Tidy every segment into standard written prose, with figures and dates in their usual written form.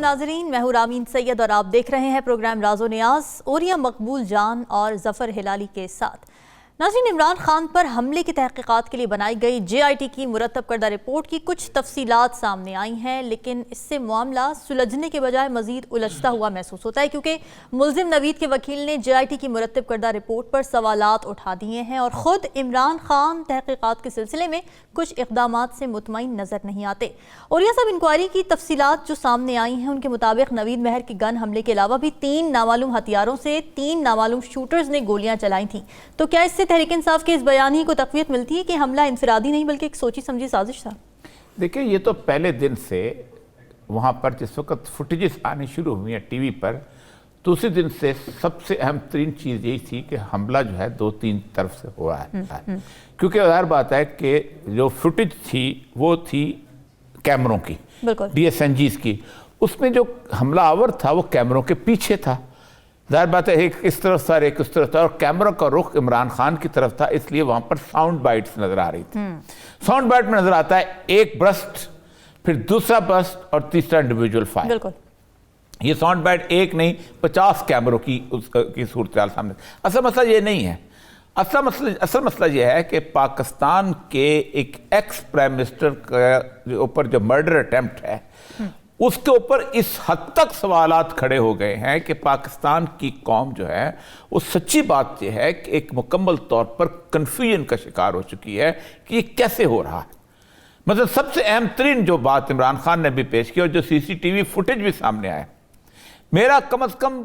नाजरीन, मैं हूं रामीन सैयद और आप देख रहे हैं प्रोग्राम राज़ो नियाज़ ओरिया मकबूल जान और जफ़र हिलाली के साथ। नाज़रीन, इमरान खान पर हमले की तहक़ीक़ात के लिए बनाई गई JIT की मुरतब करदा रिपोर्ट की कुछ तफसीलात सामने आई हैं, लेकिन इससे मामला सुलझने के बजाय मज़ीद उलझता हुआ महसूस होता है, क्योंकि मुल्ज़िम नवीद के वकील ने JIT की मुरतब करदा रिपोर्ट पर सवालात उठा दिए हैं और ख़ुद इमरान खान तहक़ीक़ात के सिलसिले में कुछ इक़दामात से मुतमईन नज़र नहीं आते। ओरिया साहब, इंक्वायरी की तफसीलात जो सामने आई हैं उनके मुताबिक नवीद महर के गन हमले के अलावा भी 3 नामालूम हथियारों से 3 नामालूम शूटर्स ने गोलियां चलाई थीं। तो क्या इससे तहरीक इंसाफ के इस बयानी को तक़वियत मिलती है कि हमला इंफरादी नहीं बल्कि एक सोची समझी साजिश था? देखिए, ये तो पहले दिन से वहाँ पर जिस वक्त फुटेजेस आनी शुरू हुई हैं टीवी पर, तो उसी दिन से सबसे अहम तरीन चीज़ यही थी कि हमला जो है 2-3 तरफ से हुआ है। क्योंकि ज़ाहिर बात है कि जो फुटेज थी वो थी कैमरों की, DSNGs की। उसमें जो हमलावर था वो कैमरों के पीछे था। ज़ाहिर बात है, एक इस तरफ था, एक उस तरफ था, और कैमरा का रुख इमरान खान की तरफ था, इसलिए वहाँ पर साउंड बाइट्स नज़र आ रही थी। साउंड बाइट में नज़र आता है एक बर्स्ट, फिर दूसरा बर्स्ट और तीसरा इंडिविजुअल फायर। ये साउंड बाइट एक नहीं 50 कैमरों की सूरत हाल सामने। असल मसला ये नहीं है। असल मसला ये है कि पाकिस्तान के एक एक्स प्राइम मिनिस्टर के ऊपर जो मर्डर अटेम्प्ट है उसके ऊपर इस हद तक सवालात खड़े हो गए हैं कि पाकिस्तान की कौम जो है वो सच्ची बात यह है कि एक मुकम्मल तौर पर कन्फ्यूजन का शिकार हो चुकी है कि ये कैसे हो रहा है। मतलब सबसे अहम तरीन जो बात इमरान खान ने भी पेश की और जो CCTV फुटेज भी सामने आया, मेरा कम से कम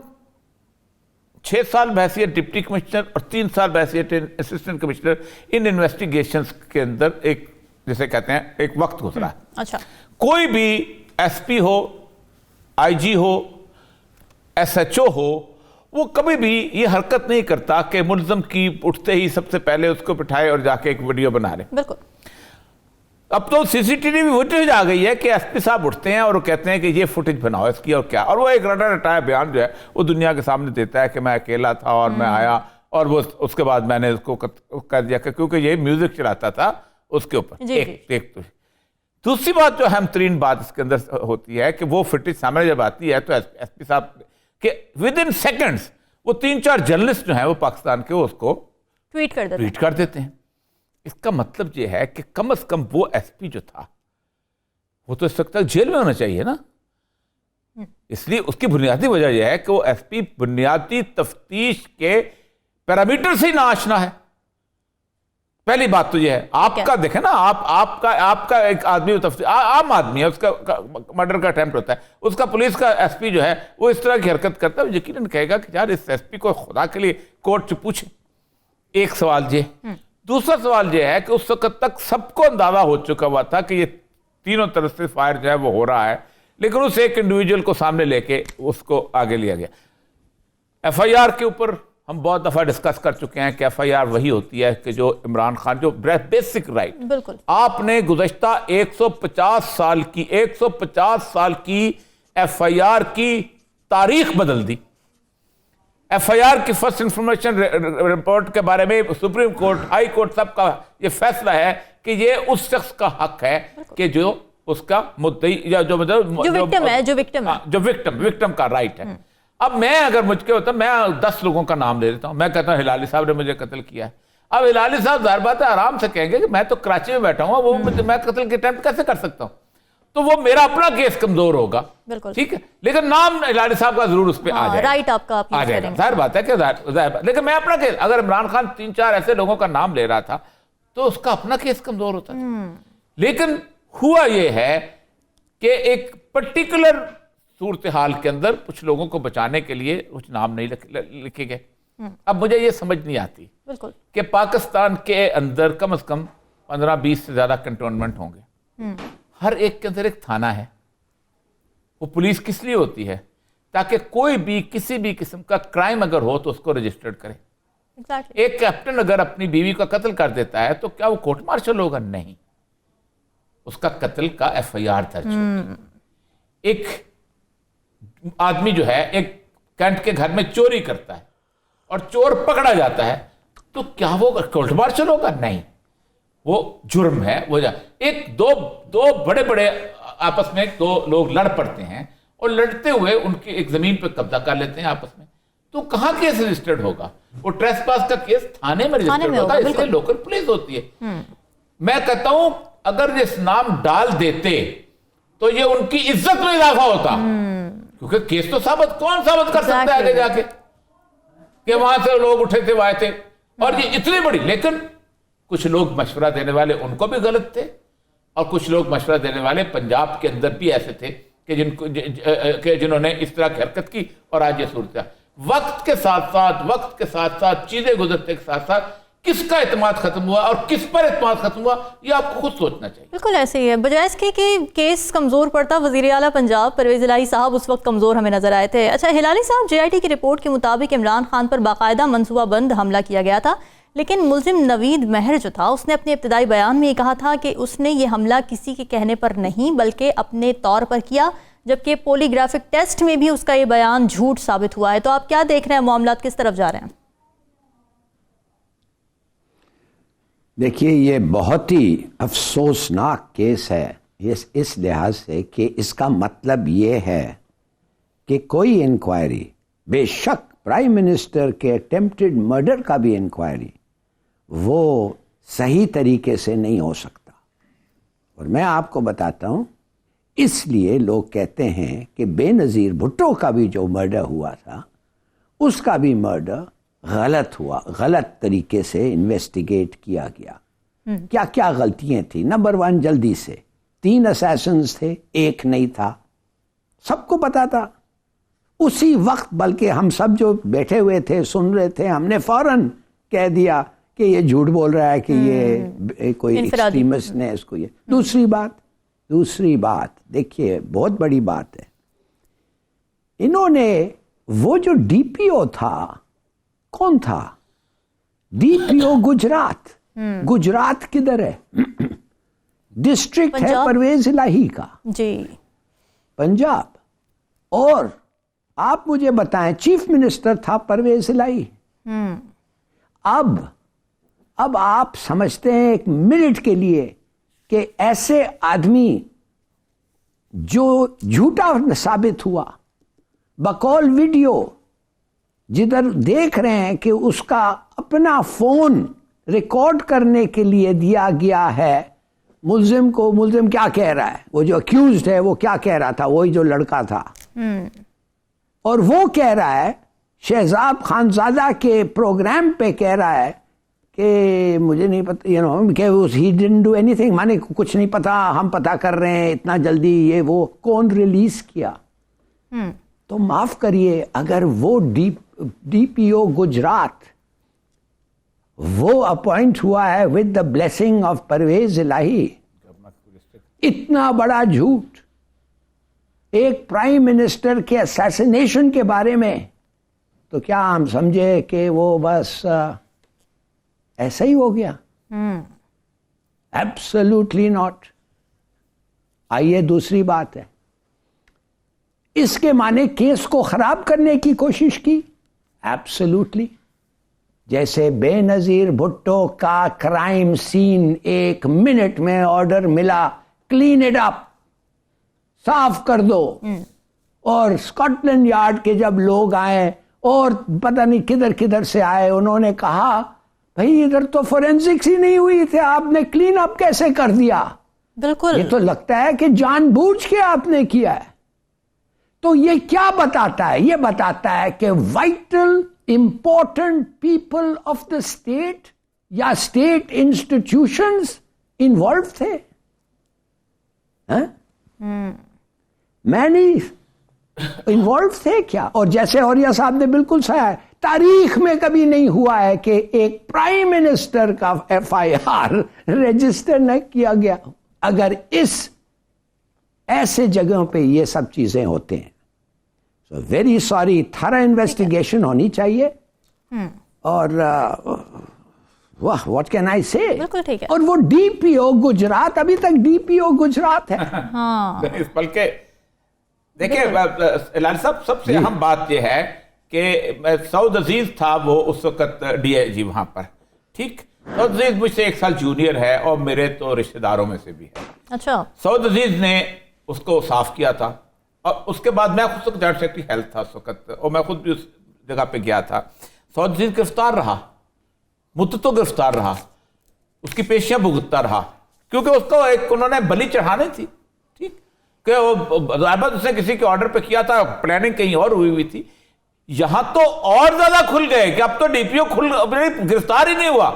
6 साल बहैसियत डिप्टी कमिश्नर और 3 साल बहैसियत असिस्टेंट कमिश्नर इन इन्वेस्टिगेशंस के अंदर एक, जैसे कहते हैं, एक वक्त गुजरा है। अच्छा, कोई भी SP हो, IG हो, SHO हो, वो कभी भी ये हरकत नहीं करता कि मुल्ज़म की उठते ही सबसे पहले उसको बिठाए और जाके एक वीडियो बना ले। बिल्कुल। अब तो CCTV फुटेज आ गई है कि SP साहब उठते हैं और वो कहते हैं कि ये फुटेज बनाओ इसकी, और क्या, और वो एक रटा रटाया बयान जो है वो दुनिया के सामने देता है कि मैं अकेला था और मैं आया और वो उसके बाद मैंने उसको कर दिया क्योंकि ये म्यूजिक चलाता था उसके ऊपर। एक तो दूसरी बात जो अहम तरीन बात इसके अंदर होती है कि वो फुटेज सामने जब आती है तो SP साहब के विद इन सेकेंड्स वो 3-4 जर्नलिस्ट जो हैं वो पाकिस्तान के उसको ट्वीट कर देते हैं। इसका मतलब ये है कि कम से कम वो SP जो था वो तो इस वक्त तक जेल में होना चाहिए ना। इसलिए उसकी बुनियादी वजह यह है कि वो SP बुनियादी तफ्तीश के पैरामीटर से ही ना आशना है। पहली बात तो ये है, आपका देखें ना, आपका एक आदमी आम आदमी है, उसका मर्डर का अटेम्प्ट होता है, उसका पुलिस का SP जो है वो इस तरह की हरकत करता है, यकीनन कहेगा कि यार इस SP को खुदा के लिए कोर्ट से पूछे। एक सवाल ये। दूसरा सवाल ये है कि उस वक्त तक सबको अंदाजा हो चुका हुआ था कि ये तीनों तरफ से फायर जो है वो हो रहा है, लेकिन उस एक इंडिविजुअल को सामने लेके उसको आगे लिया गया। FIR के ऊपर हम बहुत दफा डिस्कस कर चुके हैं कि FIR वही होती है कि जो इमरान खान, जो बेसिक राइट, बिल्कुल, आपने गुज़श्ता 150 साल की FIR की तारीख बदल दी। FIR की फर्स्ट इंफॉर्मेशन रिपोर्ट के बारे में सुप्रीम कोर्ट, हाई कोर्ट सब का ये फैसला है कि ये उस शख्स का हक है कि जो उसका मुद्दई या जो विक्टिम का राइट है। अब मैं अगर मुझके होता, मैं 10 लोगों का नाम ले लेता हूं, मैं कहता हूं हिलाली साहब ने मुझे कत्ल किया है। अब हिलाली साहब ज़ाहिर बात है आराम से कहेंगे कि मैं तो कराची में बैठा हूं, वो मैं कत्ल के अटेम्प्ट कैसे कर सकता हूं, तो वो मेरा अपना केस कमजोर होगा, ठीक है, लेकिन नाम हिलाली साहब का जरूर उस पर आ जाएगा, राइट आपका आ जाएगा। जाहिर बात है कि लेकिन मैं अपना केस, अगर इमरान खान 3-4 ऐसे लोगों का नाम ले रहा था तो उसका अपना केस कमजोर होता था। लेकिन हुआ ये है कि एक पर्टिकुलर सूरत हाल के अंदर कुछ लोगों को बचाने के लिए कुछ नाम नहीं लिखे गए। अब मुझे ये समझ नहीं आती कि पाकिस्तान के अंदर कम से कम 15-20 से ज्यादा कंटोनमेंट होंगे, हर एक के अंदर एक थाना है। वो पुलिस किस लिए होती है? ताकि कोई भी किसी भी किस्म का क्राइम अगर हो तो उसको रजिस्टर्ड करे। एक कैप्टन अगर अपनी बीवी का कत्ल कर देता है तो क्या वो कोर्ट मार्शल होगा? नहीं, उसका कत्ल का FIR दर्ज होगी। एक आदमी जो है एक कैंट के घर में चोरी करता है और चोर पकड़ा जाता है तो क्या वो कोर्ट मार्शल होगा? नहीं, वो जुर्म है। वो एक दो बड़े बड़े आपस में 2 लोग लड़ पड़ते हैं और लड़ते हुए उनकी एक जमीन पर कब्जा कर लेते हैं आपस में, तो कहाँ केस रजिस्टर्ड होगा? वो ट्रेसपास का केस थाने में रजिस्टर्ड होगा, इसलिए लोकल पुलिस होती है। मैं कहता हूं अगर ये नाम डाल देते तो ये उनकी इज्जत में इजाफा होता, क्योंकि केस तो कौन साबित कर सकता है आगे जाके कि वहां से लोग उठे थे, वो आए थे, और ये इतनी बड़ी। लेकिन कुछ लोग मशवरा देने वाले उनको भी गलत थे, और कुछ लोग मशवरा देने वाले पंजाब के अंदर भी ऐसे थे कि जिन्होंने इस तरह की हरकत की, और आज ये सूरत वक्त के साथ साथ चीजें गुजरते के साथ साथ किसका एतमाद खत्म हुआ और किस पर एतमाद खत्म हुआ, ये आपको खुद सोचना चाहिए। बिल्कुल ऐसे ही है। बजाय इसके कि केस कमजोर पड़ता, वजीर आला पंजाब परवेज इलाही साहब उस वक्त कमजोर हमें नजर आए थे। अच्छा, हिलाली साहब, JIT की रिपोर्ट के मुताबिक इमरान खान पर बाकायदा मनसूबाबंद हमला किया गया था, लेकिन मुल्जिम नवीद महर जो था उसने अपने इब्तदाई बयान में ये कहा था कि उसने ये हमला किसी के कहने पर नहीं बल्कि अपने तौर पर किया, जबकि पॉलीग्राफिक टेस्ट में भी उसका ये बयान झूठ साबित हुआ है। तो आप क्या देख रहे हैं, मामला किस तरफ जा रहे हैं? देखिए, ये बहुत ही अफसोसनाक केस है इस लिहाज से कि इसका मतलब ये है कि कोई इंक्वायरी, बेशक प्राइम मिनिस्टर के अटेम्प्टेड मर्डर का भी इंक्वायरी, वो सही तरीके से नहीं हो सकता। और मैं आपको बताता हूँ, इसलिए लोग कहते हैं कि बेनज़ीर भुट्टो का भी जो मर्डर हुआ था उसका भी मर्डर गलत हुआ, गलत तरीके से इन्वेस्टिगेट किया गया। क्या क्या गलतियां थी? नंबर 1, जल्दी से 3 असैसिन्स थे, एक नहीं था, सबको पता था उसी वक्त। बल्कि हम सब जो बैठे हुए थे, सुन रहे थे, हमने फौरन कह दिया कि ये झूठ बोल रहा है कि ये कोई एक्सट्रीमिस्ट ने इसको ये। दूसरी बात देखिए, बहुत बड़ी बात है, इन्होंने वो जो DPO था, कौन था? DPO गुजरात किधर है? डिस्ट्रिक्ट है परवेज इलाही का जी, पंजाब। और आप मुझे बताएं, चीफ मिनिस्टर था परवेज इलाही। अब आप समझते हैं एक मिनट के लिए कि ऐसे आदमी जो झूठा साबित हुआ, बकौल वीडियो जिधर देख रहे हैं कि उसका अपना फोन रिकॉर्ड करने के लिए दिया गया है मुल्जिम को, मुल्जिम क्या कह रहा है, वो जो अक्यूज्ड है वो क्या कह रहा था, वही जो लड़का था, और वो कह रहा है शहजाद खानजादा के प्रोग्राम पे कह रहा है कि मुझे नहीं पता, ही डिडंट डू एनीथिंग, माने कुछ नहीं पता, हम पता कर रहे हैं इतना जल्दी, ये वो कौन रिलीज किया? तो माफ करिए, अगर वो DPO गुजरात वो अपॉइंट हुआ है with the blessing of Pervaiz Elahi, इतना बड़ा झूठ एक प्राइम मिनिस्टर के असैसिनेशन के बारे में, तो क्या हम समझे कि वो बस ऐसा ही हो गया? Absolutely not. आइए, दूसरी बात है, इसके माने केस को खराब करने की कोशिश की? एब्सोल्युटली। जैसे बेनजीर भुट्टो का क्राइम सीन 1 मिनट में ऑर्डर मिला, क्लीन इट अप, साफ कर दो, और स्कॉटलैंड यार्ड के जब लोग आए और पता नहीं किधर किधर से आए, उन्होंने कहा भाई इधर तो फोरेंसिक्स ही नहीं हुई थे, आपने क्लीन अप कैसे कर दिया? बिल्कुल, ये तो लगता है कि जानबूझ के आपने किया है। तो ये क्या बताता है? ये बताता है कि vital important people of the state या स्टेट इंस्टीट्यूशंस इन्वॉल्व थे। मैंने इन्वॉल्व थे क्या? और जैसे औरिया साहब ने बिल्कुल सही है, तारीख में कभी नहीं हुआ है कि एक प्राइम मिनिस्टर का FIR रजिस्टर न किया गया। अगर इस ऐसे जगहों पे ये सब चीजें होते हैं, सो वेरी सॉरी, थरा इन्वेस्टिगेशन होनी चाहिए। और वाह, व्हाट कैन आई से? बिल्कुल ठीक है। और वो DPO गुजरात, अभी तक DPO गुजरात है। हाँ, बल्कि देखिए लाल साहब, सबसे अहम बात यह है कि सऊद अजीज था वो उस वक्त DIG वहां पर, ठीक। सऊद अजीज मुझसे 1 साल जूनियर है और मेरे तो रिश्तेदारों में से भी है। अच्छा। सऊद अजीज ने उसको साफ किया था, और उसके बाद मैं खुद जॉइंट सेक्रेटरी हेल्थ था उस वक्त, और मैं खुद भी उस जगह पे गया था। सऊद अजीज गिरफ्तार रहा, मुद्दतों गिरफ्तार रहा, उसकी पेशियां भुगतता रहा, क्योंकि उसको एक उन्होंने बलि चढ़ानी थी, ठीक, कि वो उसने किसी के ऑर्डर पे किया था, प्लानिंग कहीं और हुई थी। यहां तो और ज्यादा खुल गए कि अब तो डीपीओ गिरफ्तार ही नहीं हुआ।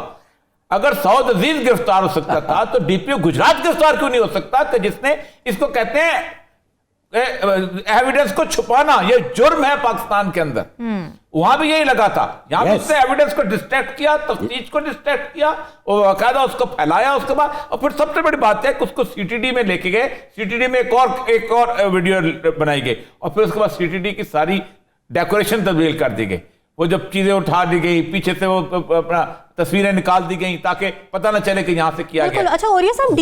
अगर सऊद अजीज गिरफ्तार हो सकता था तो डीपीओ गुजरात गिरफ्तार क्यों नहीं हो सकता, कि जिसने इसको कहते हैं एविडेंस को छुपाना, ये जुर्म है पाकिस्तान के अंदर। वहां भी यही लगा था, यहां भी उसने एविडेंस को डिस्ट्रैक्ट किया, तफ्तीश को डिस्ट्रैक्ट किया और बाकायदा उसको फैलाया उसके बाद। और फिर सबसे बड़ी बात है कि उसको सीटीडी में लेके गए, सीटीडी में एक और वीडियो बनाई गई, और फिर उसके बाद सीटीडी की सारी डेकोरेशन तब्दील कर दी गई। वो जब चीजें उठा दी गई, पीछे से वो अपना तस्वीरें निकाल दी गई ताकि पता ना चले कि यहां से किया गया। अच्छा औरिया साहब,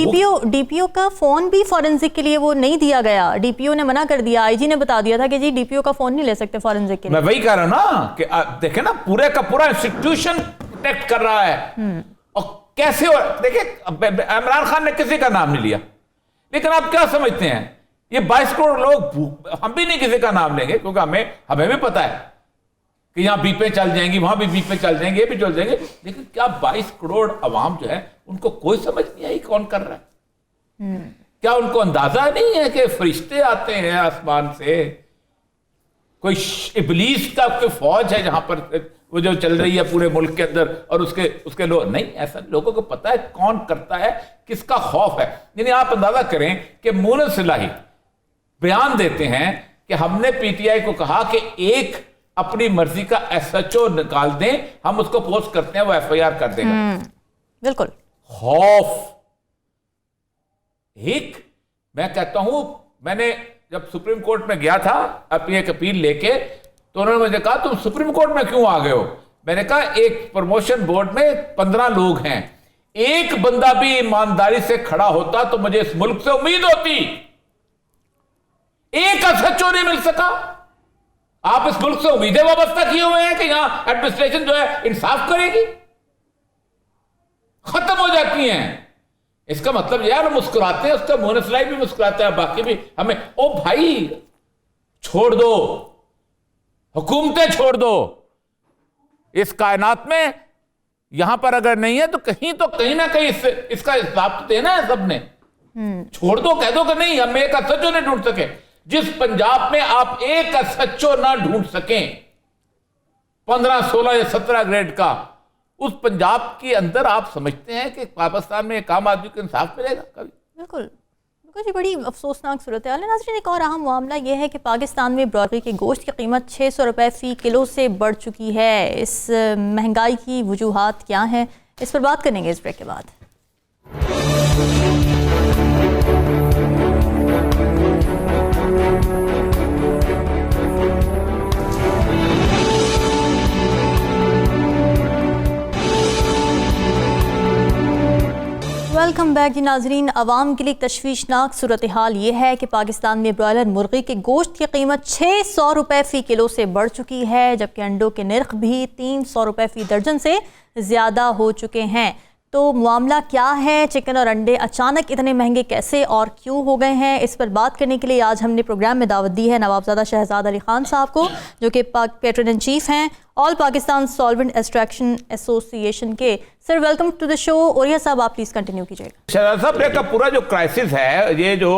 डीपीओ का फोन भी फॉरेंसिक के लिए वो नहीं दिया गया, डीपीओ ने मना कर दिया, आईजी ने बता दिया था कि जी डीपीओ का फोन नहीं ले सकते फॉरेंसिक के लिए। मैं वही कह रहा हूं ना कि देखे ना, पूरे का पूरा इंस्टीट्यूशन प्रोटेक्ट कर रहा है। और कैसे देखिए, इमरान खान ने किसी का नाम नहीं लिया, लेकिन आप क्या समझते हैं, ये 22 करोड़ लोग, हम भी नहीं किसी का नाम लेंगे क्योंकि हमें भी पता है कि यहां बीपे चल जाएंगी, वहां भी बीपे चल जाएंगे, ये भी चल जाएंगे, लेकिन क्या 22 करोड़ अवाम जो है उनको कोई समझ नहीं आई कौन कर रहा है? क्या उनको अंदाजा नहीं है कि फरिश्ते आते हैं आसमान से, कोई इबलीस का कोई फौज है जहां पर वो जो चल रही है पूरे मुल्क के अंदर, और उसके लोग नहीं, ऐसा लोगों को पता है कौन करता है, किसका खौफ है। यानी आप अंदाजा करें कि मुनस इलाही बयान देते हैं कि हमने पीटीआई को कहा कि एक अपनी मर्जी का एसएचओ निकाल दें, हम उसको पोस्ट करते हैं, वो एफआईआर कर देगा। बिल्कुल खौफ। एक मैं कहता हूं, मैंने जब सुप्रीम कोर्ट में गया था अपनी एक अपील लेके, तो उन्होंने मुझे कहा तुम सुप्रीम कोर्ट में क्यों आ गए हो? मैंने कहा एक प्रमोशन बोर्ड में 15 लोग हैं, एक बंदा भी ईमानदारी से खड़ा होता तो मुझे इस मुल्क से उम्मीद होती। एक एसएचओ नहीं मिल सका। आप इस मुल्क से उम्मीदें वाबस्ता किए हुए हैं कि यहां एडमिनिस्ट्रेशन जो है इंसाफ करेगी, खत्म हो जाती हैं। इसका मतलब यार मुस्कुराते हैं, उसका मोनसलाई भी मुस्कुराता है, बाकी भी हमें, ओ भाई छोड़ दो, हुकूमतें छोड़ दो। इस कायनात में यहां पर अगर नहीं है तो कहीं ना कहीं इसका हिसाब तो देना है सबने। छोड़ दो, कह दो कि नहीं हम एक एसएचओ नहीं ढूंढ सके। जिस पंजाब में आप एक एसएचओ ना ढूंढ सकें 15, 16 या 17 ग्रेड का, उस पंजाब के अंदर आप समझते हैं कि पाकिस्तान में एक आम आदमी को इंसाफ मिलेगा कभी? बिल्कुल जी, बड़ी अफसोसनाक सूरत है। नाज़रीन, एक और अहम मामला यह है कि पाकिस्तान में ब्रॉयलर की गोश्त की कीमत 600 रुपये फ़ी किलो से बढ़ चुकी है। इस महंगाई की वजूहात क्या हैं, इस पर बात करेंगे इस ब्रेक के बाद। वेलकम बैक जी नाजरीन। आवाम के लिए तशवीशनाक सूरत हाल ये है कि पाकिस्तान में ब्रॉयलर मुर्गी के गोश्त की कीमत 600 रुपये फ़ी किलो से बढ़ चुकी है, जबकि अंडों के नर्ख भी 300 रुपये फ़ी दर्जन से ज़्यादा हो चुके हैं। तो मामला क्या है, चिकन और अंडे अचानक इतने महंगे कैसे और क्यों हो गए हैं, इस पर बात करने के लिए आज हमने प्रोग्राम में दावत दी है नवाबजादा शहजाद अली खान साहब को, जो कि पैट्रन इन चीफ हैं all Pakistan solvent extraction association के। Sir welcome to the show. Oria साहब आप प्लीज कंटिन्यू कीजिएगा। शहजाद साहब, का पूरा जो क्राइसिस है, ये जो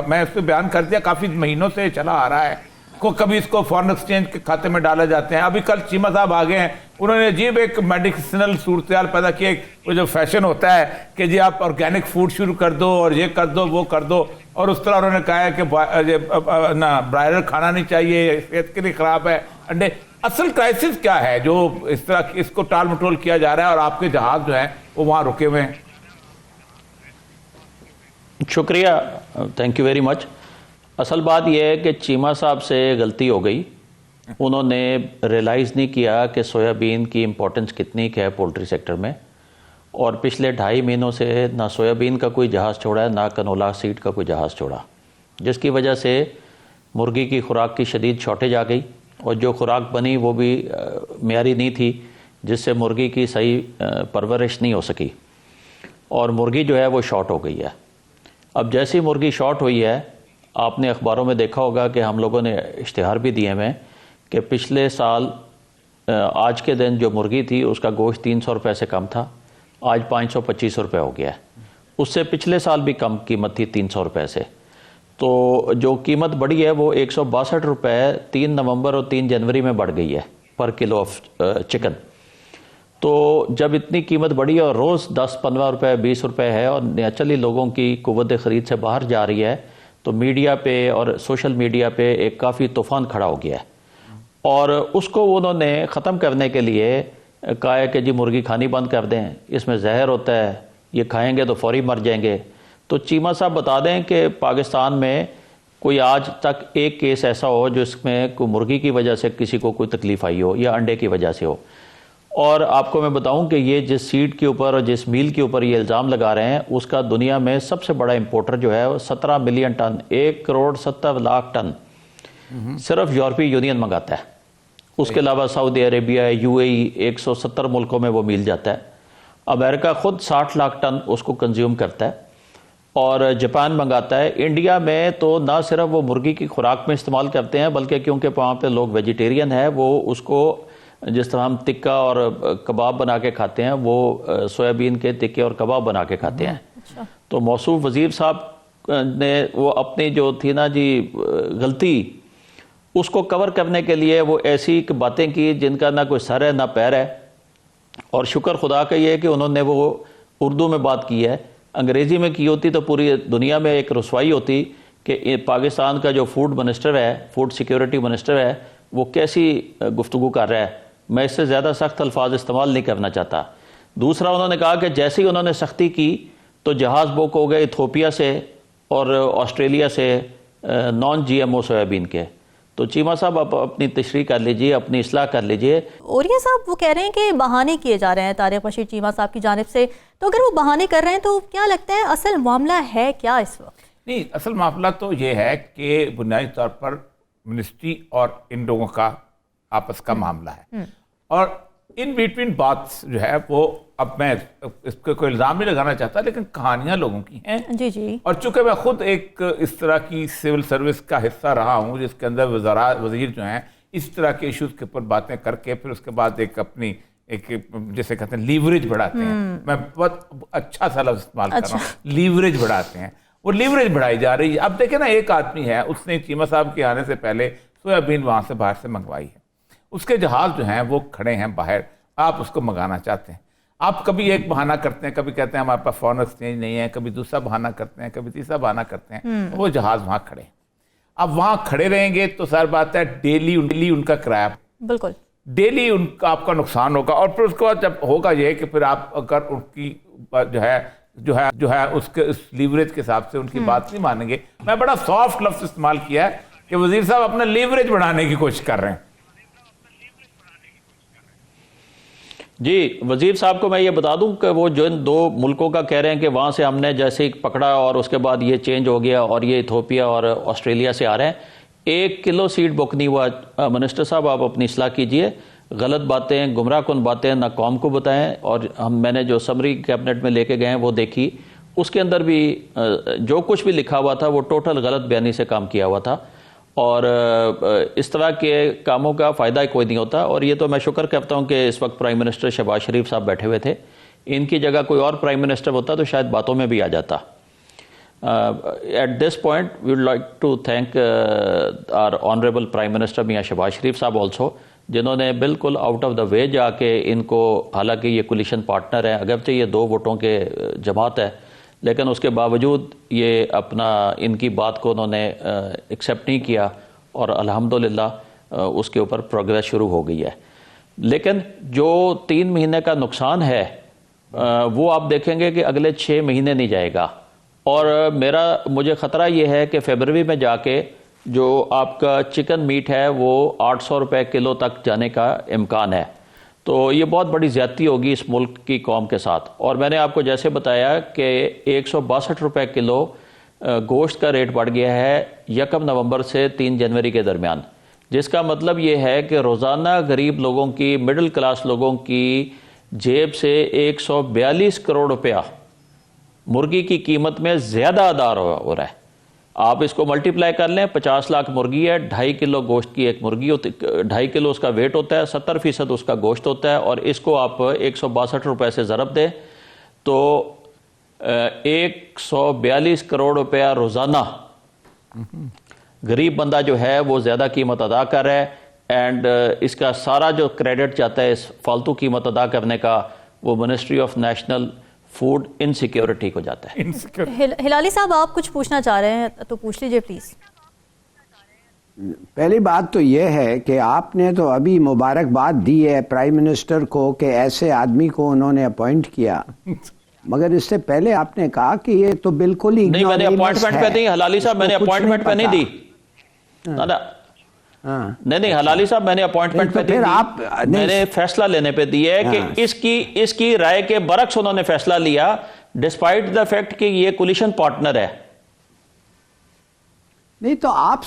मैं इस पर बयान कर दिया, काफी महीनों से चला आ रहा है। कभी इसको फॉरेन एक्सचेंज के खाते में डाले जाते हैं। अभी कल चीमा साहब आ गए हैं, उन्होंने अजीब एक मेडिसिनल सूरत पैदा की। वो जो फैशन होता है कि जी आप ऑर्गेनिक फूड शुरू कर दो और ये कर दो वो कर दो, और उस तरह उन्होंने कहा है कि ना ब्रॉयलर खाना नहीं चाहिए, सेहत के लिए खराब है अंडे। असल क्राइसिस क्या है जो इस तरह इसको टाल मटोल किया जा रहा है और आपके जहाज जो है वो वहाँ रुके हुए हैं? शुक्रिया, थैंक यू वेरी मच। असल बात यह है कि चीमा साहब से गलती हो गई। उन्होंने रियलाइज़ नहीं किया कि सोयाबीन की इम्पोर्टेंस कितनी है पोल्ट्री सेक्टर में, और पिछले 2.5 महीनों से ना सोयाबीन का कोई जहाज़ छोड़ा है, ना कनोला सीड का कोई जहाज़ छोड़ा, जिसकी वजह से मुर्गी की खुराक की शदीद शॉर्टेज आ गई, और जो खुराक बनी वो भी मेयारी नहीं थी, जिससे मुर्गी की सही परवरिश नहीं हो सकी, और मुर्गी जो है वो शॉर्ट हो गई है। अब जैसी मुर्गी शॉर्ट हुई है, आपने अखबारों में देखा होगा कि हम लोगों ने इश्तिहार भी दिए हैं कि पिछले साल आज के दिन जो मुर्गी थी उसका गोश्त 300 रुपये से कम था, आज 525 रुपये हो गया है। उससे पिछले साल भी कम कीमत थी 300 रुपये से। तो जो कीमत बढ़ी है वो 162 रुपये 3 नवंबर और 3 जनवरी में बढ़ गई है पर किलो ऑफ चिकन। तो जब इतनी कीमत बढ़ी है और रोज़ 10-15 रुपये 20 रुपये है और नेचुरली लोगों की कुव्वत ख़रीद से बाहर जा रही है, तो मीडिया पे और सोशल मीडिया पे एक काफ़ी तूफ़ान खड़ा हो गया है। और उसको उन्होंने ख़त्म करने के लिए कहा है कि जी मुर्गी खानी बंद कर दें, इसमें जहर होता है, ये खाएंगे तो फौरी मर जाएंगे। तो चीमा साहब बता दें कि पाकिस्तान में कोई आज तक एक केस ऐसा हो जिसमें कोई मुर्गी की वजह से किसी को कोई तकलीफ आई हो या अंडे की वजह से हो। और आपको मैं बताऊं कि ये जिस सीड के ऊपर और जिस मील के ऊपर ये इल्ज़ाम लगा रहे हैं उसका दुनिया में सबसे बड़ा इंपोर्टर जो है वो 17 मिलियन टन 1,70,00,000 टन सिर्फ यूरोपीय यूनियन मंगाता है। उसके अलावा सऊदी अरेबिया, यूएई 170 मुल्कों में वो मील जाता है। अमेरिका खुद 60 लाख टन उसको कंज्यूम करता है और जापान मंगाता है। इंडिया में तो ना सिर्फ वो मुर्गी की खुराक में इस्तेमाल करते हैं बल्कि क्योंकि वहाँ पे लोग वेजिटेरियन है, वो उसको जिस तरह हम टिक्का और कबाब बना के खाते हैं वो सोयाबीन के टिक्के और कबाब बना के खाते हैं। अच्छा। तो मौसूफ वज़ीर साहब ने वो अपनी जो थी ना जी गलती, उसको कवर करने के लिए वो ऐसी बातें की जिनका ना कोई सर है ना पैर है। और शुक्र खुदा का ये है कि उन्होंने वो उर्दू में बात की है। अंग्रेज़ी में की होती तो पूरी दुनिया में एक रसवाई होती कि पाकिस्तान का जो फूड मिनिस्टर है, फूड सिक्योरिटी मिनिस्टर है, वो कैसी गुफ्तगू कर रहा है। मैं इससे ज़्यादा सख्त अल्फाज इस्तेमाल नहीं करना चाहता। दूसरा, उन्होंने कहा कि जैसे ही उन्होंने सख्ती की तो जहाज़ बुक हो गए इथोपिया से और ऑस्ट्रेलिया से नॉन GMO सोयाबीन के। तो चीमा साहब आप अपनी तशरीह कर लीजिए, अपनी इस्लाह कर लीजिए। ओरिया साहब वो कह रहे हैं कि बहाने किए जा रहे हैं तारिक मशीद चीमा साहब की जानिब से, तो अगर वो बहाने कर रहे हैं तो क्या लगता है असल मामला है क्या इस वक्त? नहीं, असल मामला तो ये है कि बुनियादी तौर पर मिनिस्ट्री और इन लोगों का आपस का मामला है और इन बिटवीन बात जो है वो, अब मैं इसको कोई इल्ज़ाम नहीं लगाना चाहता लेकिन कहानियां लोगों की हैं। जी जी। और चूंकि मैं खुद एक इस तरह की सिविल सर्विस का हिस्सा रहा हूं जिसके अंदर वज़ीर जो हैं इस तरह के इश्यूज के ऊपर बातें करके फिर उसके बाद एक अपनी एक जैसे कहते हैं लीवरेज बढ़ाते हैं। मैं बहुत अच्छा सा लफ्ज़ इस्तेमाल कर रहा हूँ, लीवरेज बढ़ाते हैं। वो लीवरेज बढ़ाई जा रही है। अब देखें ना, एक आदमी है, उसने चीमा साहब के आने से पहले सोयाबीन वहाँ से बाहर से मंगवाई है, उसके जहाज़ जो हैं वो खड़े हैं बाहर, आप उसको मंगाना चाहते हैं। आप कभी एक बहाना करते हैं, कभी कहते हैं हमारे पास फॉरेन एक्सचेंज नहीं है, कभी दूसरा बहाना करते हैं, कभी तीसरा बहाना करते हैं, वो जहाज़ वहाँ खड़े हैं। अब वहाँ खड़े रहेंगे तो सर बात है डेली उनका किराया, बिल्कुल डेली उनका आपका नुकसान होगा। और फिर उसके बाद जब होगा ये कि फिर आप अगर उनकी जो है उसके उस लीवरेज के हिसाब से उनकी बात नहीं मानेंगे। मैं बड़ा सॉफ्ट लफ्ज़ इस्तेमाल किया है कि वज़ीर साहब अपना लीवरेज बढ़ाने की कोशिश कर रहे हैं। जी, वज़ीर साहब को मैं ये बता दूं कि वो जो इन दो मुल्कों का कह रहे हैं कि वहाँ से हमने जैसे ही पकड़ा और उसके बाद ये चेंज हो गया और ये इथोपिया और ऑस्ट्रेलिया से आ रहे हैं, 1 किलो सीड बुक नहीं हुआ। मिनिस्टर साहब आप अपनी इस्लाह कीजिए, गलत बातें, गुमराह कुन बातें ना कौम को बताएं। और मैंने जो समरी कैबिनेट में लेके गए हैं वो देखी, उसके अंदर भी जो कुछ भी लिखा हुआ था वो टोटल गलत बयानी से काम किया हुआ था और इस तरह के कामों का फ़ायदा कोई नहीं होता। और ये तो मैं शुक्र करता हूँ कि इस वक्त प्राइम मिनिस्टर शहबाज शरीफ साहब बैठे हुए थे, इनकी जगह कोई और प्राइम मिनिस्टर होता तो शायद बातों में भी आ जाता। At this point we would like to thank our honourable prime minister Mian Shahbaz शरीफ साहब ऑल्सो, जिन्होंने बिल्कुल आउट ऑफ द वे जाके इनको, हालांकि ये कोलिशन पार्टनर है, अगरचे ये 2 वोटों के जमात है, लेकिन उसके बावजूद ये अपना इनकी बात को उन्होंने एक्सेप्ट नहीं किया और अल्हम्दुलिल्लाह उसके ऊपर प्रोग्रेस शुरू हो गई है। लेकिन जो 3 महीने का नुकसान है वो आप देखेंगे कि अगले 6 महीने नहीं जाएगा। और मुझे ख़तरा ये है कि फरवरी में जाके जो आपका चिकन मीट है वो 800 रुपये किलो तक जाने का इम्कान है। तो ये बहुत बड़ी ज़्यादती होगी इस मुल्क की कौम के साथ। और मैंने आपको जैसे बताया कि 162 रुपये किलो गोश्त का रेट बढ़ गया है 1 नवंबर से 3 जनवरी के दरमियान, जिसका मतलब ये है कि रोज़ाना गरीब लोगों की, मिडिल क्लास लोगों की जेब से 142 करोड़ रुपया मुर्गी की कीमत में ज़्यादा अदा हो रहा है। आप इसको मल्टीप्लाई कर लें, 50 लाख मुर्गी है, 2.5 किलो गोश्त की एक मुर्गी होती, 2.5 किलो उसका वेट होता है, 70% उसका गोश्त होता है, और इसको आप 162 रुपए से ज़रब दें तो 142 करोड़ रुपया रोज़ाना गरीब बंदा जो है वो ज़्यादा कीमत अदा कर रहा है। एंड इसका सारा जो क्रेडिट जाता है इस फालतू कीमत अदा करने का, वो ministry of national food insecurity को जाता है। हिलाली साहब, आप कुछ पूछना चाह रहे हैं तो पूछ लीजिए प्लीज। पहली बात तो यह है कि आपने तो अभी मुबारकबाद दी है प्राइम मिनिस्टर को कि ऐसे आदमी को उन्होंने अपॉइंट किया, मगर इससे पहले आपने कहा कि ये तो बिल्कुल ही नहीं, मैंने अपॉइंटमेंट पे दी हलाली साहब, मैंने अपॉइंटमेंट पे नहीं दी। नहीं हलाली साहब, मैंने अपॉइंटमेंट पे दी, मैंने फैसला लेने पे दी है कि इसकी राय के बरक्स उन्होंने फैसला लिया, डिस्पाइट द फैक्ट कि ये कोलिशन पार्टनर है। नहीं तो आप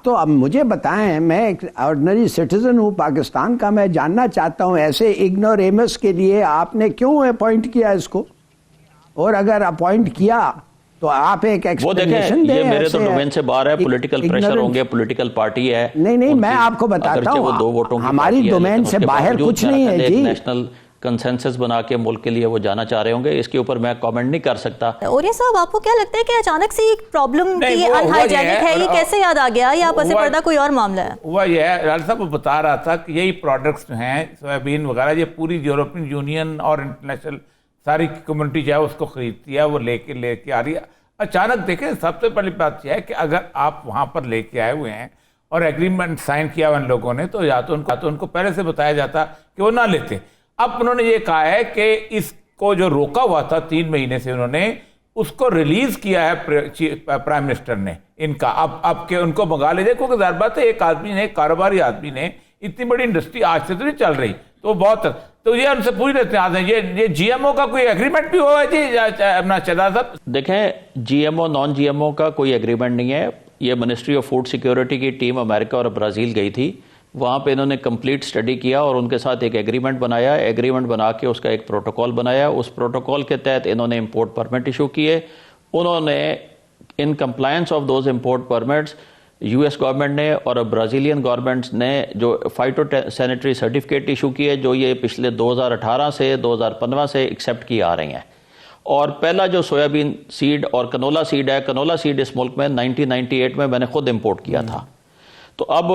तो अब मुझे बताएं, मैं एक ऑर्डिनरी सिटीजन हूं पाकिस्तान का, मैं जानना चाहता हूं ऐसे इग्नोरेमस के लिए आपने क्यों अपॉइंट किया इसको, और अगर अपॉइंट किया तो आप एक एक्सप्लेनेशन दें। ये मेरे तो डोमेन से बाहर है, पॉलिटिकल प्रेशर होंगे, पॉलिटिकल पार्टी है। नहीं मैं आपको बताता हूं, हमारी डोमेन से बाहर कुछ नहीं है जी। नेशनल कंसेंसस बना के मुल्क के लिए वो जाना चाह रहे होंगे, इसके ऊपर मैं कमेंट नहीं कर सकता। और ये साहब, आपको क्या लगता है कि अचानक से एक प्रॉब्लम की अनहाइजेनिक है, ये कैसे याद आ गया, या पसे पर्दा कोई और मामला है? हुआ ये है, लाल साहब बता रहा था कि यही प्रोडक्ट्स जो हैं सोयाबीन वगैरह, ये पूरी यूरोपियन यूनियन और इंटरनेशनल सारी कम्युनिटी जो है उसको खरीदती है, वो लेके आ रही है। अचानक देखें, सबसे पहली बात यह है कि अगर आप वहाँ पर लेके आए हुए हैं और एग्रीमेंट साइन किया हुआ इन लोगों ने, तो या तो उनको पहले से बताया जाता कि वो ना लेते। अब उन्होंने ये कहा है कि इसको जो रोका हुआ था 3 महीने से, उन्होंने उसको रिलीज किया है प्राइम मिनिस्टर ने इनका। अब के उनको मंगा ले, देखो कि ज़ाहिर बात है एक आदमी ने, कारोबारी आदमी ने, इतनी बड़ी इंडस्ट्री आज से तो नहीं चल रही, तो बहुत, तो ये उनसे पूछ लेते हैं ये जीएमओ का कोई एग्रीमेंट भी हुआ है जी अपना चदा साहब? देखें, जीएमओ नॉन जीएमओ का कोई एग्रीमेंट नहीं है। ये मिनिस्ट्री ऑफ फूड सिक्योरिटी की टीम अमेरिका और ब्राज़ील गई थी, वहाँ पे इन्होंने कंप्लीट स्टडी किया और उनके साथ एक एग्रीमेंट बनाया, एग्रीमेंट बना के उसका एक प्रोटोकॉल बनाया। उस प्रोटोकॉल के तहत इन्होंने इंपोर्ट परमिट इशू किए। उन्होंने in compliance of those import permits US government ने और ब्राज़ीलियन गवर्नमेंट्स ने जो फाइटोसैनिटरी सर्टिफिकेट इशू किए, जो ये पिछले 2018 से 2015 से एक्सेप्ट किए आ रही हैं। और पहला जो सोयाबीन सीड और कनोला सीड है, कनोला सीड इस मुल्क में 1998 में मैंने खुद इंपोर्ट किया था। तो अब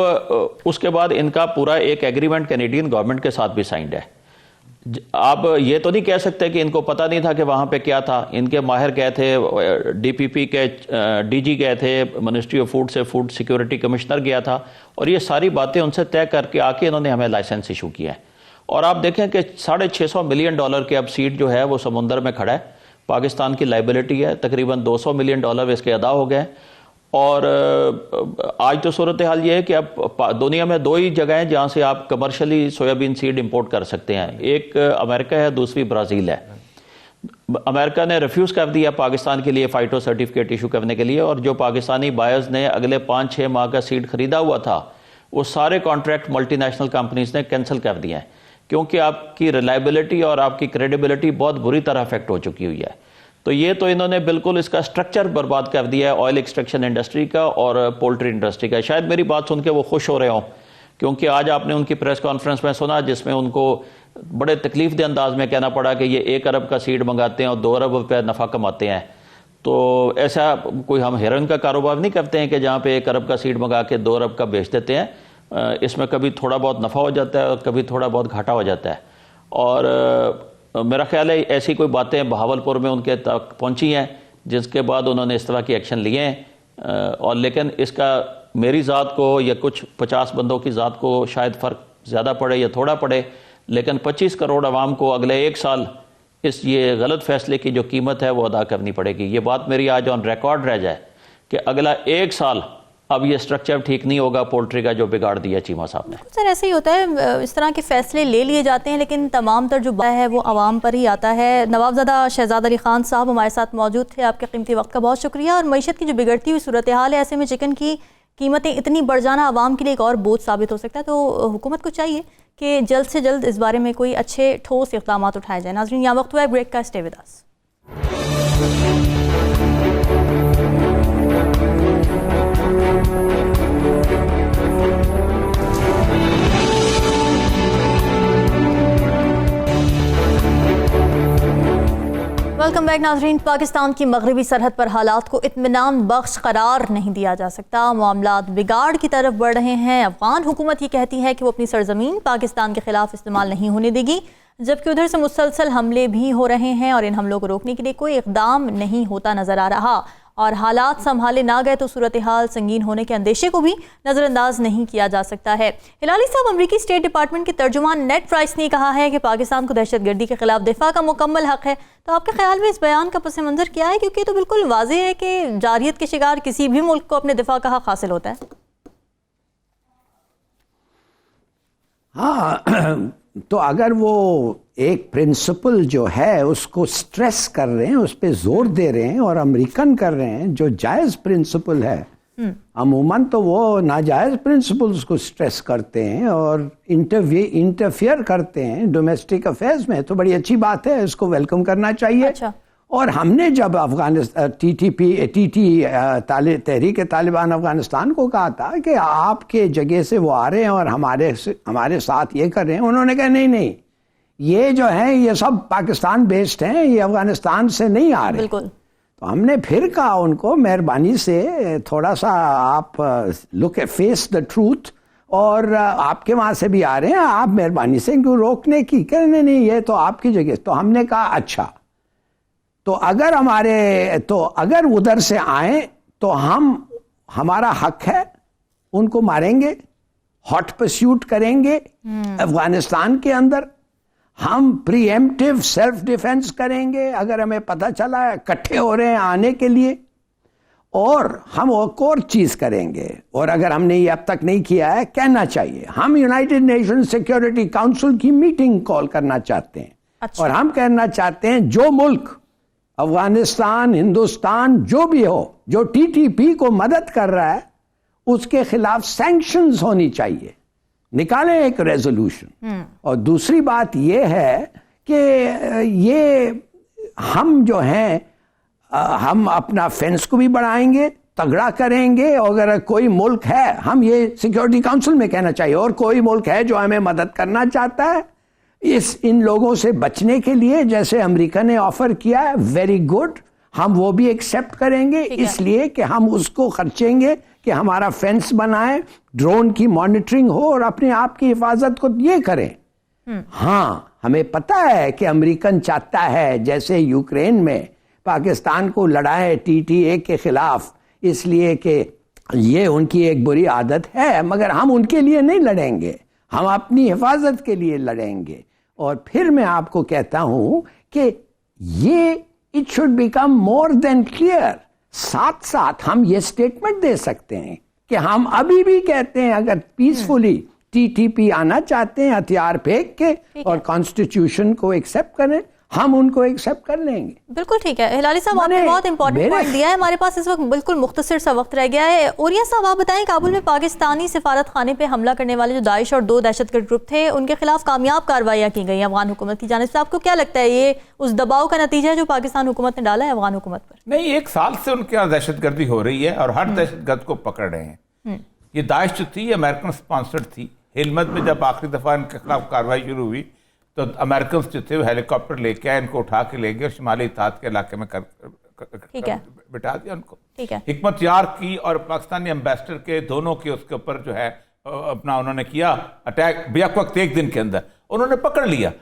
उसके बाद इनका पूरा एक एग्रीमेंट कैनेडियन गवर्नमेंट के साथ भी साइंड है। आप ये तो नहीं कह सकते कि इनको पता नहीं था कि वहाँ पे क्या था। इनके माहिर गए थे, डीपीपी के डीजी गए थे, मिनिस्ट्री ऑफ फूड से फूड सिक्योरिटी कमिश्नर गया था, और ये सारी बातें उनसे तय करके आके इन्होंने हमें लाइसेंस इशू किया है। और आप देखें कि $650 मिलियन के अब सीड जो है वो समुंदर में खड़ा है। पाकिस्तान की लाइबिलिटी है, तकरीबन $200 मिलियन इसके अदा हो गए। और आज तो सूरत हाल ये है कि अब दुनिया में 2 ही जगह हैं जहाँ से आप कमर्शियली सोयाबीन सीड इंपोर्ट कर सकते हैं, एक अमेरिका है, दूसरी ब्राज़ील है। अमेरिका ने रिफ्यूज़ कर दिया पाकिस्तान के लिए फाइटो सर्टिफिकेट इशू करने के लिए, और जो पाकिस्तानी बायर्स ने अगले 5-6 माह का सीड खरीदा हुआ था, वो सारे कॉन्ट्रैक्ट मल्टीनेशनल कंपनीज ने कैंसिल कर दिए हैं, क्योंकि आपकी रिलायबिलिटी और आपकी क्रेडिबिलिटी बहुत बुरी तरह अफेक्ट हो चुकी हुई है। तो ये तो इन्होंने बिल्कुल इसका स्ट्रक्चर बर्बाद कर दिया है, ऑयल एक्सट्रैक्शन इंडस्ट्री का और पोल्ट्री इंडस्ट्री का। शायद मेरी बात सुन के वो खुश हो रहे हों, क्योंकि आज आपने उनकी प्रेस कॉन्फ्रेंस में सुना जिसमें उनको बड़े तकलीफ दे अंदाज में कहना पड़ा कि ये 1 अरब का सीड मंगाते हैं और 2 अरब रुपये नफ़ा कमाते हैं। तो ऐसा कोई हम हेरोइन का कारोबार नहीं करते हैं कि जहाँ पे 1 अरब का सीड मंगा के 2 अरब का बेच देते हैं। इसमें कभी थोड़ा बहुत नफ़ा हो जाता है और कभी थोड़ा बहुत घाटा हो जाता है। और मेरा ख्याल है ऐसी कोई बातें बहावलपुर में उनके तक पहुंची हैं, जिसके बाद उन्होंने इस तरह की एक्शन लिए हैं। और लेकिन इसका मेरी ज़ात को या कुछ 50 बंदों की ज़ात को शायद फ़र्क ज़्यादा पड़े या थोड़ा पड़े, लेकिन 25 करोड़ आवाम को अगले 1 साल इस ये गलत फैसले की जो कीमत है वो अदा करनी पड़ेगी। ये बात मेरी आज ऑन रिकॉर्ड रह जाए कि अगला 1 साल अब ये स्ट्रक्चर ठीक नहीं होगा पोल्ट्री का जो बिगाड़ दिया चीमा साहब ने। सर, ऐसे ही होता है, इस तरह के फैसले ले लिए जाते हैं, लेकिन तमाम तर जो है वो आवाम पर ही आता है। नवाबज़ादा शहजाद अली खान साहब हमारे साथ मौजूद थे, आपके कीमती वक्त का बहुत शुक्रिया। और मईशत की जो बिगड़ती हुई सूरत हाल है, ऐसे में चिकन की कीमतें इतनी बढ़ जाना आवाम के लिए एक और बोझ साबित हो सकता है। तो हुकूमत को चाहिए कि जल्द से जल्द इस बारे में कोई अच्छे ठोस इक़दाम उठाए जाए। नाज़रीन, यहाँ वक्त हुआ है ब्रेक का, स्टे विद अस। बैक नाज़रीन। पाकिस्तान की मगरबी सरहद पर हालात को इत्मीनान बख्श करार नहीं दिया जा सकता। मामलात बिगाड़ की तरफ बढ़ रहे हैं। अफगान हुकूमत ये कहती है कि वो अपनी सरजमीन पाकिस्तान के खिलाफ इस्तेमाल नहीं होने देगी, जबकि उधर से मुसलसल हमले भी हो रहे हैं और इन हमलों को रोकने के लिए कोई इक़दाम नहीं होता नजर आ रहा। और हालात संभाले ना गए तो सूरत हाल संगीन होने के अंदेशे को भी नज़रअंदाज नहीं किया जा सकता है। हिलाली साहब, अमरीकी स्टेट डिपार्टमेंट के तर्जुमान नेड प्राइस ने कहा है कि पाकिस्तान को दहशतगर्दी के खिलाफ दिफा का मुकम्मल हक है। तो आपके ख्याल में इस बयान का पस मंज़र क्या है, क्योंकि तो बिल्कुल वाज़ेह है कि जारियत के शिकार किसी भी मुल्क को अपने दिफा का हक हासिल होता है। हाँ, तो अगर वो एक प्रिंसिपल जो है उसको स्ट्रेस कर रहे हैं, उस पर जोर दे रहे हैं और अमेरिकन कर रहे हैं, जो जायज़ प्रिंसिपल है, अमूमन तो वो नाजायज़ प्रिंसिपल्स को स्ट्रेस करते हैं और इंटरफियर करते हैं डोमेस्टिक अफेयर्स में, तो बड़ी अच्छी बात है, इसको वेलकम करना चाहिए। अच्छा। और हमने जब अफगानिस्तान तहरीक तालिबान अफगानिस्तान को कहा था कि आपके जगह से वो आ रहे हैं और हमारे साथ ये कर रहे हैं, उन्होंने कहा नहीं, ये जो है ये सब पाकिस्तान बेस्ड हैं, ये अफगानिस्तान से नहीं आ रहे। बिल्कुल। तो हमने फिर कहा उनको, मेहरबानी से थोड़ा सा आप look at face the truth, और आपके वहाँ से भी आ रहे हैं, आप मेहरबानी से इनको रोकने की, कह नहीं ये तो आपकी जगह। तो हमने कहा अच्छा, तो अगर उधर से आए तो हमारा हक है, उनको मारेंगे, हॉट परस्यूट करेंगे अफगानिस्तान के अंदर, हम प्रीएम्प्टिव सेल्फ डिफेंस करेंगे अगर हमें पता चला है इकट्ठे हो रहे हैं आने के लिए, और हम एक और चीज करेंगे, और अगर हमने ये अब तक नहीं किया है, कहना चाहिए, हम यूनाइटेड नेशन सिक्योरिटी काउंसिल की मीटिंग कॉल करना चाहते हैं। अच्छा। और हम कहना चाहते हैं जो मुल्क, अफगानिस्तान, हिंदुस्तान, जो भी हो, जो टीटीपी को मदद कर रहा है, उसके खिलाफ सैंक्शंस होनी चाहिए, निकालें एक रेजोल्यूशन। और दूसरी बात यह है कि ये हम जो हैं, हम अपना फेंस को भी बढ़ाएंगे, तगड़ा करेंगे, और अगर कोई मुल्क है, हम ये सिक्योरिटी काउंसिल में कहना चाहिए, और कोई मुल्क है जो हमें मदद करना चाहता है इन लोगों से बचने के लिए, जैसे अमेरिका ने ऑफर किया है, वेरी गुड, हम वो भी एक्सेप्ट करेंगे, इसलिए कि हम उसको खर्चेंगे कि हमारा फेंस बनाए, ड्रोन की मॉनिटरिंग हो और अपने आप की हिफाजत को ये करें। हाँ, हमें पता है कि अमेरिकन चाहता है जैसे यूक्रेन में पाकिस्तान को लड़ाए TTA के खिलाफ, इसलिए कि ये उनकी एक बुरी आदत है, मगर हम उनके लिए नहीं लड़ेंगे, हम अपनी हिफाजत के लिए लड़ेंगे। और फिर मैं आपको कहता हूं कि ये it should become more than clear. साथ साथ हम ये स्टेटमेंट दे सकते हैं कि हम अभी भी कहते हैं, अगर पीसफुली TTP आना चाहते हैं हथियार फेंक के और कॉन्स्टिट्यूशन को एक्सेप्ट करें, हम उनको एक्सेप्ट कर लेंगे। बिल्कुल ठीक है। हिलाली साहब, आपने बहुत इंपॉर्टेंट पॉइंट दिया है। हमारे पास इस वक्त बिल्कुल मुख्तसर सा वक्त रह गया है। ओरिया साहब, आप बताएं, काबुल में पाकिस्तानी सिफारत खाने पे हमला करने वाले जो दाइश और 2 दहशतगर्द ग्रुप थे, उनके खिलाफ कामयाब कार्रवाइयाँ की गई अफगान हुकूमत की जानिब से। आपको क्या लगता है, ये उस दबाव का नतीजा है जो पाकिस्तान हुकूमत ने डाला है अफगान हुकूमत पर? नहीं, 1 साल से उनके यहाँ दहशतगर्दी हो रही है और हर दहशतगर्द को पकड़ रहे हैं। ये दाइश जो थी, अमेरिकन स्पॉन्सर्ड थी। हिलमत में जब आखिरी दफा इनके खिलाफ कार्रवाई शुरू हुई तो अमेरिकन जो थे वो हेलीकॉप्टर लेके आए, इनको उठा के ले गए और शुमाली इत्तेहाद के इलाके में बिठा दिया उनको। हिकमत यार की और पाकिस्तानी एम्बेसडर के दोनों के उसके ऊपर जो है अपना उन्होंने किया अटैक, बेक वक्त 1 दिन के अंदर उन्होंने पकड़ लिया।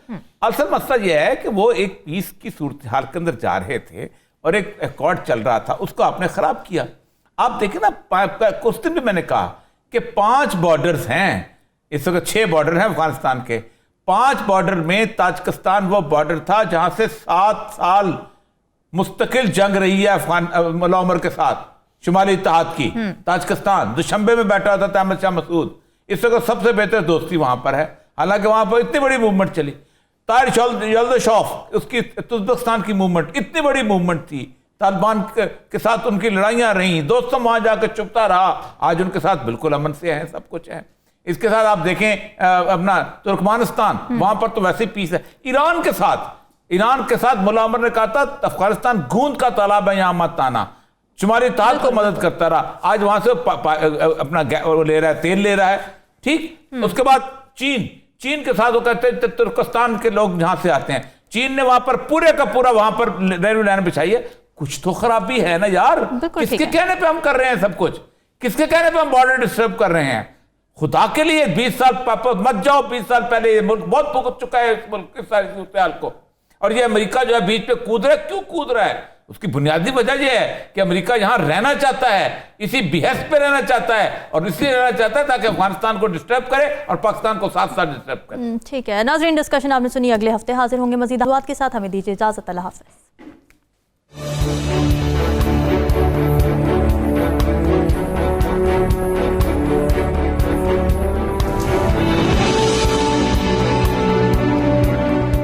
असल मसला यह है कि वो एक पीस की सूरत हाल के अंदर जा रहे थे और एक अकॉर्ड चल रहा था, उसको आपने खराब किया। आप देखिए ना, कुछ दिन में मैंने कहा कि 5 बॉर्डर्स हैं, इस वक्त 6 बॉर्डर हैं अफगानिस्तान के। 5 बॉर्डर में ताजिकिस्तान वो बॉर्डर था जहां से 7 साल मुस्तकिल जंग रही है अफगान मुल्ला उमर के साथ, शुमाली इत्तेहाद की। ताजिकिस्तान दुशंबे में बैठा था अहमद शाह मसूद, इस वक्त सबसे बेहतर दोस्ती वहां पर है। हालांकि वहां पर इतनी बड़ी मूवमेंट चली, तारिक यल्दशॉफ, उसकी तुर्कमेनिस्तान की मूवमेंट, इतनी बड़ी मूवमेंट थी, तालिबान के साथ उनकी लड़ाइयां रही, दोस्तों वहां जाकर चुपता रहा, आज उनके साथ बिल्कुल अमन से है, सब कुछ है। इसके साथ आप देखें अपना तुर्कमेनिस्तान, वहां पर तो वैसे पीस है। ईरान के साथ मुल्ला उमर ने कहा था अफगानिस्तान गूंद का तालाब है, यहां मत आना, शुमाली इत्तेहाद को मदद करता रहा, आज वहां से अपना ले रहा है, तेल ले रहा है, ठीक। उसके बाद चीन के साथ वो कहते हैं तुर्कस्तान के लोग जहां से आते हैं, चीन ने वहां पर पूरे का पूरा वहां पर रेलवे लाइन बिछाई है। कुछ तो खराबी है ना यार, बिल्कुल किसके ठीक है। कहने पे हम कर रहे हैं सब कुछ, किसके कहने पे हम बॉर्डर डिस्टर्ब कर रहे हैं? खुदा के लिए 20 साल मत जाओ, 20 साल पहले ये मुल्क बहुत भुगत चुका है इस मुल्क की सारी सूरत को। और ये अमेरिका जो है बीच पे कूद रहा है, क्यों कूद रहा है? उसकी बुनियादी वजह यह है कि अमेरिका यहां रहना चाहता है, इसी बिहस पे रहना चाहता है, और इसलिए रहना चाहता है ताकि अफगानिस्तान को डिस्टर्ब करे और पाकिस्तान को साथ साथ डिस्टर्ब करे। ठीक है नाज़रीन, डिस्कशन आपने सुनी, अगले हफ्ते हाजिर होंगे मज़ीद बात के साथ। हमें दीजिए इजाज़त, अल्लाह हाफ़िज़।